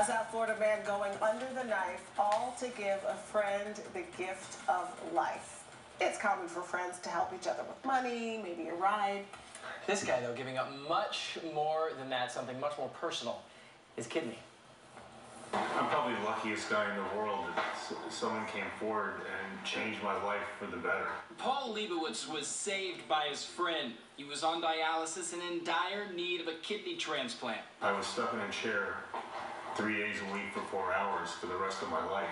A South Florida man going under the knife, all to give a friend the gift of life. It's common for friends to help each other with money, maybe a ride. This guy, though, giving up much more than that, something much more personal, his kidney. I'm probably the luckiest guy in the world that someone came forward and changed my life for the better. Paul Leibowitz was saved by his friend. He was on dialysis and in dire need of a kidney transplant. I was stuck in a chair 3 days a week for 4 hours for the rest of my life.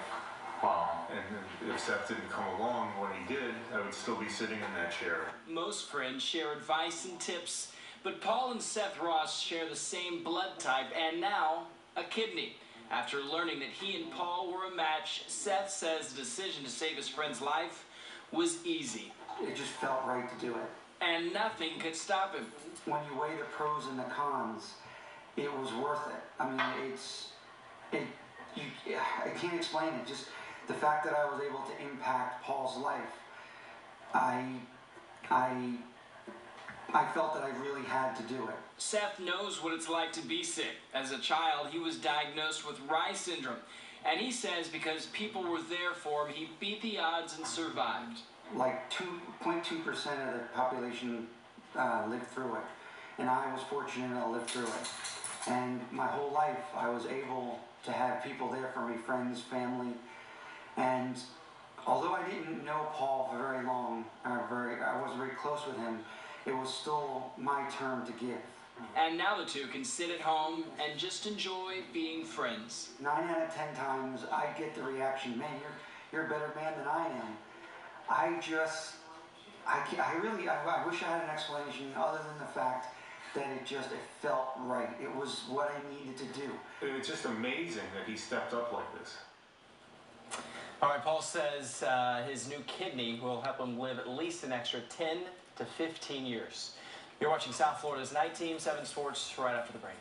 Wow. And if Seth didn't come along when he did, I would still be sitting in that chair. Most friends share advice and tips, but Paul and Seth Ross share the same blood type and now a kidney. After learning that he and Paul were a match, Seth says the decision to save his friend's life was easy. It just felt right to do it. And nothing could stop him. When you weigh the pros and the cons, it was worth it. I mean, I can't explain it. Just the fact that I was able to impact Paul's life, I felt that I really had to do it. Seth knows what it's like to be sick. As a child, he was diagnosed with Reye syndrome. And he says because people were there for him, he beat the odds and survived. Like 2.2% of the population lived through it. And I was fortunate to live through it. And my whole life, I was able to have people there for me, friends, family. And although I didn't know Paul for very long, I wasn't very close with him, it was still my turn to give. And now the two can sit at home and just enjoy being friends. 9 out of 10 times, I get the reaction, man, you're a better man than I am. I wish I had an explanation other than the fact that it felt right. It was what I needed to do. It's just amazing that he stepped up like this. All right, Paul says his new kidney will help him live at least an extra 10 to 15 years. You're watching South Florida's Night Team 7 Sports right after the break.